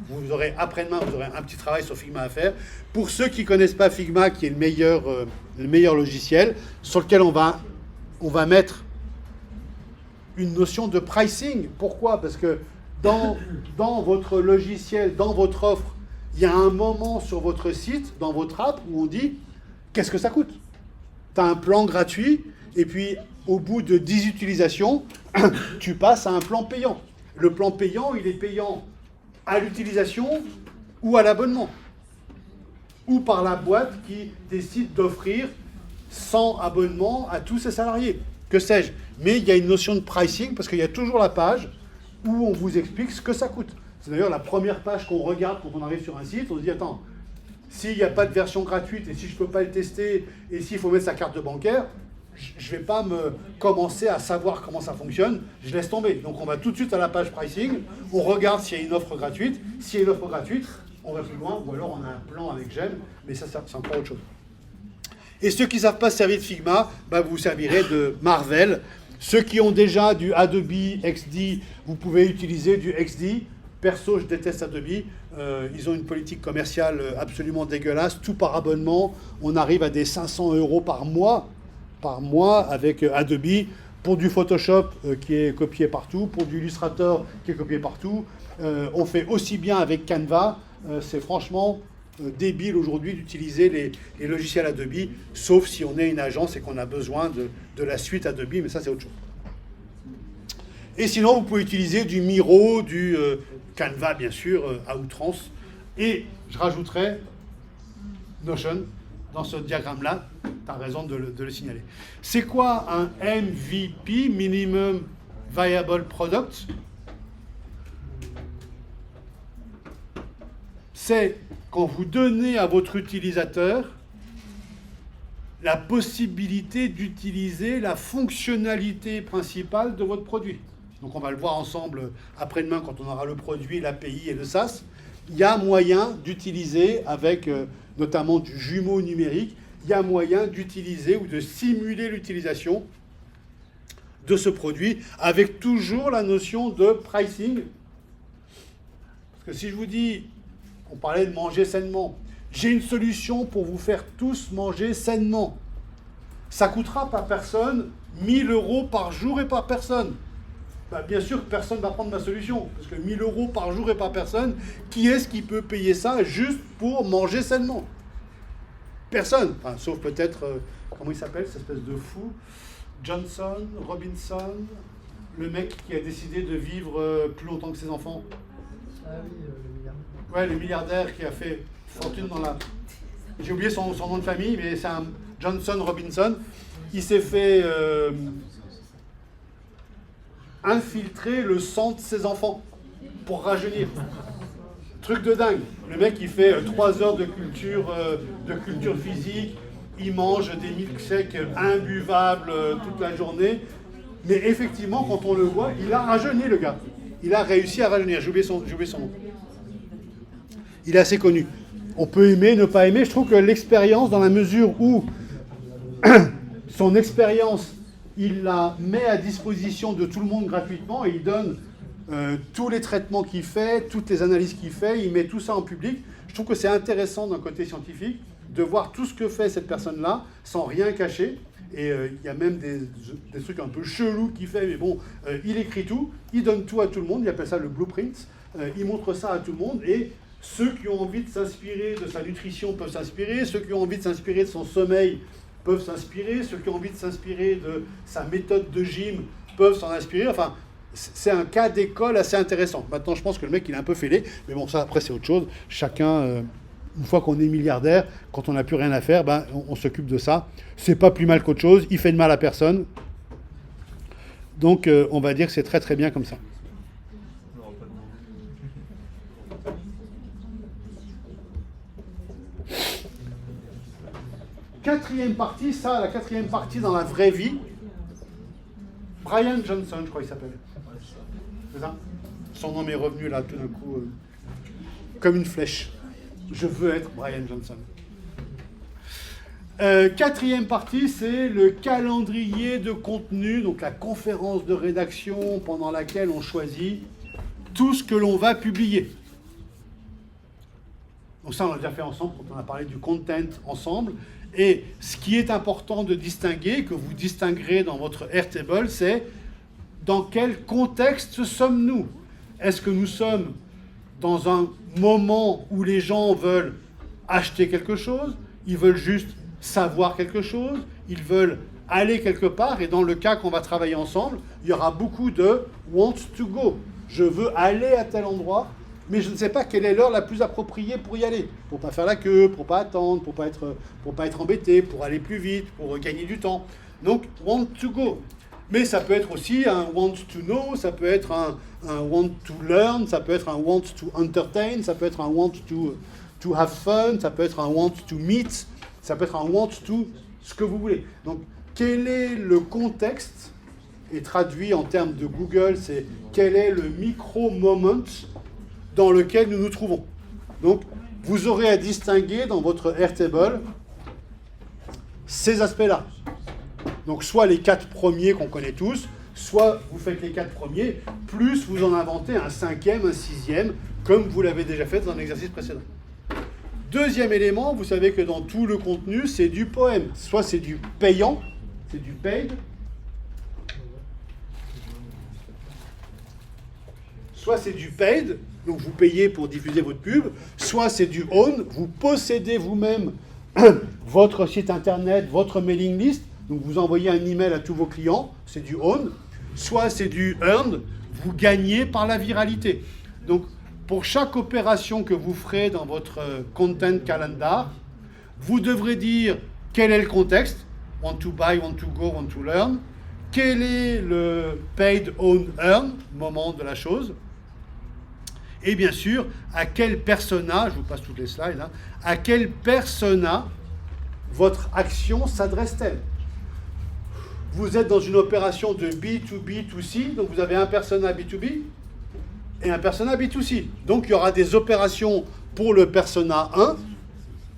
vous aurez après-demain, vous aurez un petit travail sur Figma à faire. Pour ceux qui ne connaissent pas Figma, qui est le meilleur logiciel, sur lequel on va mettre une notion de pricing. Pourquoi? Parce que dans votre logiciel, dans votre offre, il y a un moment sur votre site, dans votre app, où on dit « qu'est-ce que ça coûte ?» Tu as un plan gratuit, et puis au bout de 10 utilisations, tu passes à un plan payant. Le plan payant, il est payant à l'utilisation ou à l'abonnement, ou par la boîte qui décide d'offrir 100 abonnements à tous ses salariés. Que sais-je? Mais il y a une notion de pricing, parce qu'il y a toujours la page où on vous explique ce que ça coûte. C'est d'ailleurs la première page qu'on regarde quand on arrive sur un site. On se dit, attends, s'il n'y a pas de version gratuite, et si je ne peux pas le tester, et s'il faut mettre sa carte bancaire, je ne vais pas me commencer à savoir comment ça fonctionne, je laisse tomber. Donc on va tout de suite à la page pricing, on regarde s'il y a une offre gratuite. S'il y a une offre gratuite, on va plus loin, ou alors on a un plan avec Gem, mais ça c'est encore autre chose. Et ceux qui ne savent pas se servir de Figma, vous vous servirez de Marvel. Ceux qui ont déjà du Adobe XD, vous pouvez utiliser du XD. Perso, je déteste Adobe. Ils ont une politique commerciale absolument dégueulasse. Tout par abonnement. On arrive à des 500 € par mois avec Adobe. Pour du Photoshop qui est copié partout. Pour du Illustrator qui est copié partout. On fait aussi bien avec Canva. C'est franchement débile aujourd'hui d'utiliser les logiciels Adobe, sauf si on est une agence et qu'on a besoin de la suite Adobe, mais ça c'est autre chose. Et sinon, vous pouvez utiliser du Miro, du Canva, bien sûr, à outrance. Et je rajouterai Notion dans ce diagramme-là. Tu as raison de le signaler. C'est quoi un MVP, Minimum Viable Product? C'est quand vous donnez à votre utilisateur la possibilité d'utiliser la fonctionnalité principale de votre produit. Donc on va le voir ensemble après-demain quand on aura le produit, l'API et le SaaS. Il y a moyen d'utiliser avec notamment du jumeau numérique, il y a moyen d'utiliser ou de simuler l'utilisation de ce produit avec toujours la notion de pricing. Parce que si je vous dis, on parlait de manger sainement, j'ai une solution pour vous faire tous manger sainement. Ça coûtera par personne 1 000 € par jour et par personne. Bien sûr que personne ne va prendre ma solution, parce que 1 000 € par jour et par personne, qui est-ce qui peut payer ça juste pour manger sainement? Personne, enfin, sauf peut-être, comment il s'appelle, cette espèce de fou, Johnson, Robinson, le mec qui a décidé de vivre plus longtemps que ses enfants. Ah oui, le milliardaire. Ouais, le milliardaire qui a fait fortune dans la... J'ai oublié son nom de famille, mais c'est un Johnson Robinson. Il s'est fait infiltrer le sang de ses enfants pour rajeunir. Truc de dingue. Le mec, il fait 3 heures de culture physique. Il mange des milkshakes imbuvables toute la journée. Mais effectivement, quand on le voit, il a rajeuni, le gars. Il a réussi à rajeunir. J'ai oublié son nom. Il est assez connu. On peut aimer, ne pas aimer. Je trouve que l'expérience, dans la mesure où son expérience, il la met à disposition de tout le monde gratuitement et il donne tous les traitements qu'il fait, toutes les analyses qu'il fait, il met tout ça en public. Je trouve que c'est intéressant d'un côté scientifique de voir tout ce que fait cette personne-là sans rien cacher. Et il y a même des trucs un peu chelous qu'il fait, mais bon, il écrit tout, il donne tout à tout le monde, il appelle ça le blueprint, il montre ça à tout le monde, et ceux qui ont envie de s'inspirer de sa nutrition peuvent s'inspirer, ceux qui ont envie de s'inspirer de son sommeil peuvent s'inspirer, ceux qui ont envie de s'inspirer de sa méthode de gym peuvent s'en inspirer, enfin, c'est un cas d'école assez intéressant. Maintenant, je pense que le mec, il est un peu fêlé, mais bon, ça, après, c'est autre chose. Chacun... Une fois qu'on est milliardaire, quand on n'a plus rien à faire, ben, on s'occupe de ça. C'est pas plus mal qu'autre chose, il fait de mal à personne. Donc on va dire que c'est très très bien comme ça. Quatrième partie, ça, la quatrième partie dans la vraie vie. Brian Johnson, je crois qu'il s'appelle. C'est ça ? Son nom est revenu là tout d'un coup, comme une flèche. Je veux être Brian Johnson. Quatrième partie, c'est le calendrier de contenu, donc la conférence de rédaction pendant laquelle on choisit tout ce que l'on va publier. Donc ça, on l'a déjà fait ensemble quand on a parlé du content ensemble. Et ce qui est important de distinguer, que vous distinguerez dans votre Airtable, c'est dans quel contexte sommes-nous ? Est-ce que nous sommes dans un moment où les gens veulent acheter quelque chose, ils veulent juste savoir quelque chose, ils veulent aller quelque part, et dans le cas qu'on va travailler ensemble, il y aura beaucoup de « want to go ». Je veux aller à tel endroit, mais je ne sais pas quelle est l'heure la plus appropriée pour y aller, pour pas faire la queue, pour pas attendre, pour pas être embêté, pour aller plus vite, pour gagner du temps. Donc « want to go ». Mais ça peut être aussi un want to know, ça peut être un want to learn, ça peut être un want to entertain, ça peut être un want to have fun, ça peut être un want to meet, ça peut être un want to ce que vous voulez. Donc, quel est le contexte, et traduit en termes de Google, c'est quel est le micro-moment dans lequel nous nous trouvons. Donc, vous aurez à distinguer dans votre Airtable ces aspects-là. Donc soit les 4 premiers qu'on connaît tous, soit vous faites les 4 premiers, plus vous en inventez un 5e, un 6e, comme vous l'avez déjà fait dans un exercice précédent. Deuxième élément, vous savez que dans tout le contenu, c'est du poème. Soit c'est du payant, c'est du paid, soit c'est du paid, donc vous payez pour diffuser votre pub, soit c'est du own, vous possédez vous-même votre site internet, votre mailing list, donc vous envoyez un email à tous vos clients, c'est du own, soit c'est du earned, vous gagnez par la viralité. Donc pour chaque opération que vous ferez dans votre content calendar, vous devrez dire quel est le contexte, want to buy, want to go, want to learn, quel est le paid, own, earn, moment de la chose, et bien sûr, à quel persona, je vous passe toutes les slides, hein, à quel persona votre action s'adresse-t-elle. Vous êtes dans une opération de B2B2C, donc vous avez un persona B2B et un persona B2C. Donc il y aura des opérations pour le persona 1,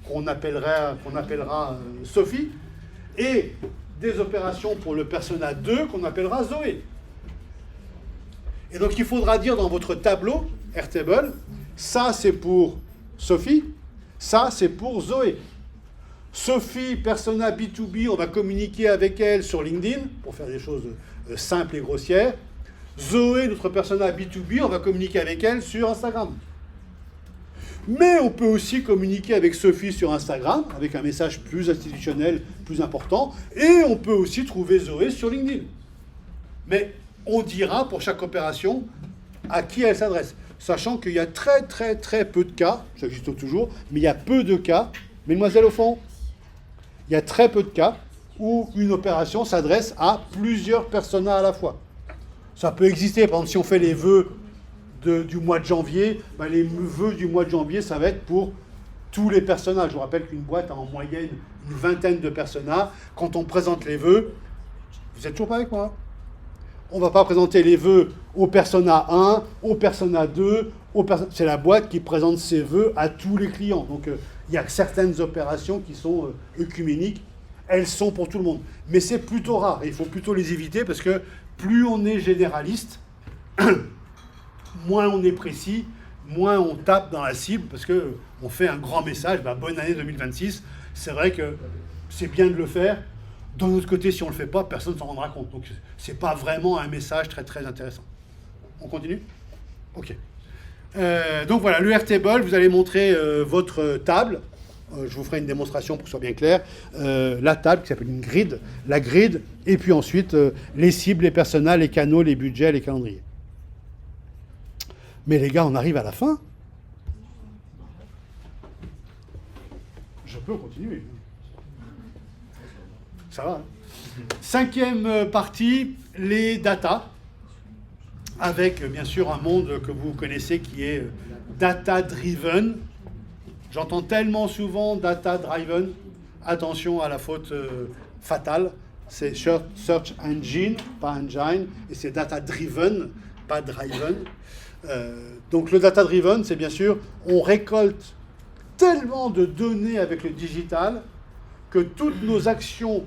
qu'on appellera Sophie, et des opérations pour le persona 2, qu'on appellera Zoé. Et donc il faudra dire dans votre tableau, Airtable, ça c'est pour Sophie, ça c'est pour Zoé. Sophie, persona B2B, on va communiquer avec elle sur LinkedIn, pour faire des choses simples et grossières. Zoé, notre persona B2B, on va communiquer avec elle sur Instagram. Mais on peut aussi communiquer avec Sophie sur Instagram, avec un message plus institutionnel, plus important, et on peut aussi trouver Zoé sur LinkedIn. Mais on dira pour chaque opération à qui elle s'adresse. Sachant qu'il y a très très très peu de cas, ça existe toujours, mais il y a peu de cas, mesdemoiselles au fond, il y a très peu de cas où une opération s'adresse à plusieurs personas à la fois. Ça peut exister, par exemple, si on fait les vœux du mois de janvier, ben les vœux du mois de janvier, ça va être pour tous les personas. Je vous rappelle qu'une boîte a en moyenne une vingtaine de personas. Quand on présente les vœux, vous êtes toujours pas avec moi ? On ne va pas présenter les vœux au persona 1, au persona 2, c'est la boîte qui présente ses vœux à tous les clients. Donc il y a certaines opérations qui sont œcuméniques elles sont pour tout le monde. Mais c'est plutôt rare, il faut plutôt les éviter parce que plus on est généraliste, moins on est précis, moins on tape dans la cible parce qu'on fait un grand message, bonne année 2026. C'est vrai que c'est bien de le faire. D'un autre côté, si on ne le fait pas, personne ne s'en rendra compte. Donc, ce n'est pas vraiment un message très, très intéressant. On continue ? OK. Donc voilà, le Airtable, vous allez montrer votre table. Je vous ferai une démonstration pour que ce soit bien clair. La table qui s'appelle une grid, la grid, et puis ensuite les cibles, les personas, les canaux, les budgets, les calendriers. Mais les gars, on arrive à la fin. Je peux continuer. Ça va. Hein. 5e partie, les data, avec bien sûr un monde que vous connaissez qui est data-driven. J'entends tellement souvent data-driven. Attention à la faute fatale. C'est search engine, pas engine, et c'est data-driven, pas driven. Donc le data-driven, c'est bien sûr, on récolte tellement de données avec le digital que toutes nos actions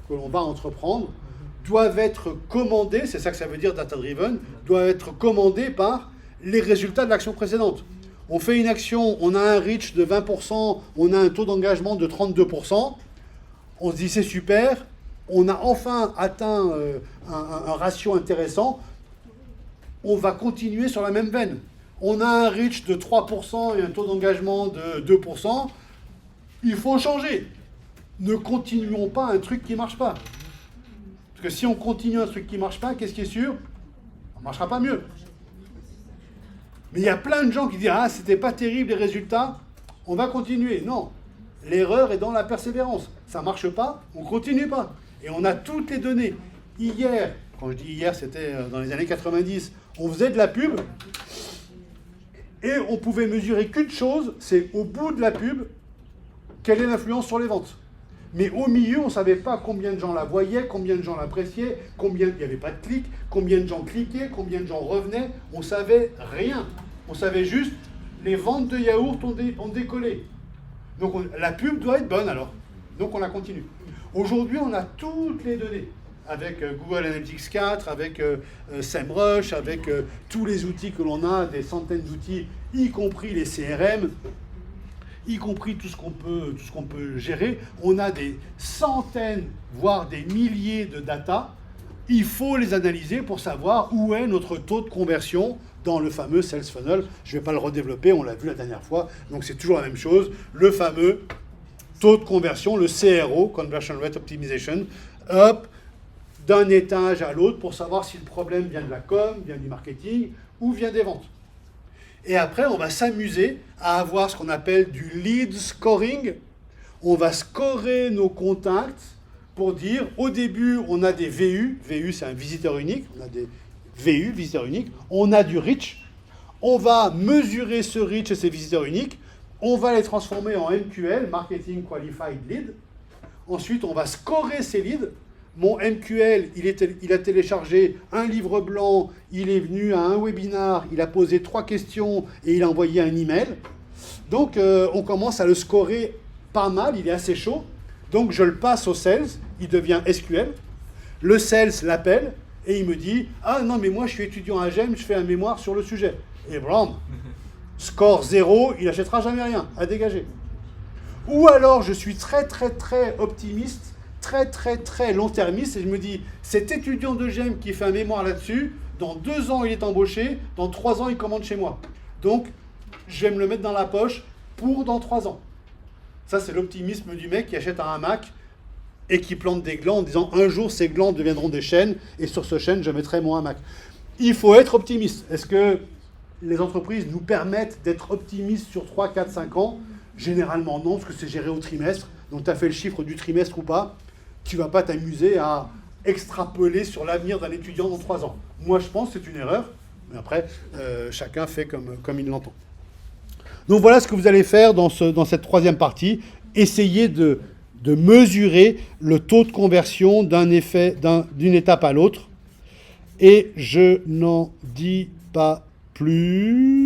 que l'on va entreprendre doivent être commandées, c'est ça que ça veut dire data-driven, doivent être commandées par les résultats de l'action précédente. On fait une action, on a un reach de 20%, on a un taux d'engagement de 32%, on se dit c'est super, on a enfin atteint un ratio intéressant, on va continuer sur la même veine. On a un reach de 3% et un taux d'engagement de 2%, il faut changer. Ne continuons pas un truc qui ne marche pas. Parce que si on continue un truc qui ne marche pas, qu'est-ce qui est sûr ? Ça ne marchera pas mieux. Mais il y a plein de gens qui disent « Ah, c'était pas terrible les résultats, on va continuer. » Non, l'erreur est dans la persévérance. Ça ne marche pas, on ne continue pas. Et on a toutes les données. Hier, quand je dis hier, c'était dans les années 90, on faisait de la pub et on pouvait mesurer qu'une chose, c'est au bout de la pub, quelle est l'influence sur les ventes. Mais au milieu, on ne savait pas combien de gens la voyaient, combien de gens l'appréciaient, combien il n'y avait pas de clics, combien de gens cliquaient, combien de gens revenaient. On ne savait rien. On savait juste les ventes de yaourt ont décollé. Donc la pub doit être bonne alors. Donc on la continue. Aujourd'hui, on a toutes les données. Avec Google Analytics 4, avec SEMrush, avec tous les outils que l'on a, des centaines d'outils, y compris les CRM, y compris tout ce qu'on peut gérer. On a des centaines, voire des milliers de data. Il faut les analyser pour savoir où est notre taux de conversion dans le fameux Sales Funnel. Je ne vais pas le redévelopper, on l'a vu la dernière fois. Donc c'est toujours la même chose. Le fameux taux de conversion, le CRO, Conversion Rate Optimization, hop, d'un étage à l'autre pour savoir si le problème vient de la com, vient du marketing ou vient des ventes. Et après, on va s'amuser à avoir ce qu'on appelle du lead scoring. On va scorer nos contacts pour dire, au début, on a des VU. VU, c'est un visiteur unique. On a des VU, visiteurs uniques. On a du reach. On va mesurer ce reach et ces visiteurs uniques. On va les transformer en MQL, Marketing Qualified Lead. Ensuite, on va scorer ces leads. Mon MQL, il a téléchargé un livre blanc, il est venu à un webinar, il a posé 3 questions et il a envoyé un email. Donc, on commence à le scorer pas mal, il est assez chaud. Donc, je le passe au sales, il devient SQL. Le sales l'appelle et il me dit « Ah non, mais moi, je suis étudiant à GEM, je fais un mémoire sur le sujet. » Et blam, score 0, il n'achètera jamais rien, à dégager. Ou alors, je suis très, très, très optimiste, très, très, très long-termiste, et je me dis, cet étudiant de GEM qui fait un mémoire là-dessus, dans 2 ans, il est embauché, dans 3 ans, il commande chez moi. Donc, je vais me le mettre dans la poche pour dans 3 ans. Ça, c'est l'optimisme du mec qui achète un hamac et qui plante des glands en disant, un jour, ces glands deviendront des chênes, et sur ce chêne, je mettrai mon hamac. Il faut être optimiste. Est-ce que les entreprises nous permettent d'être optimistes sur 3, 4, 5 ans? Généralement non, parce que c'est géré au trimestre. Donc, tu as fait le chiffre du trimestre ou pas. Tu ne vas pas t'amuser à extrapoler sur l'avenir d'un étudiant dans 3 ans. Moi, je pense que c'est une erreur, mais après, chacun fait comme il l'entend. Donc voilà ce que vous allez faire dans cette 3e partie. Essayez de mesurer le taux de conversion d'une étape à l'autre. Et je n'en dis pas plus.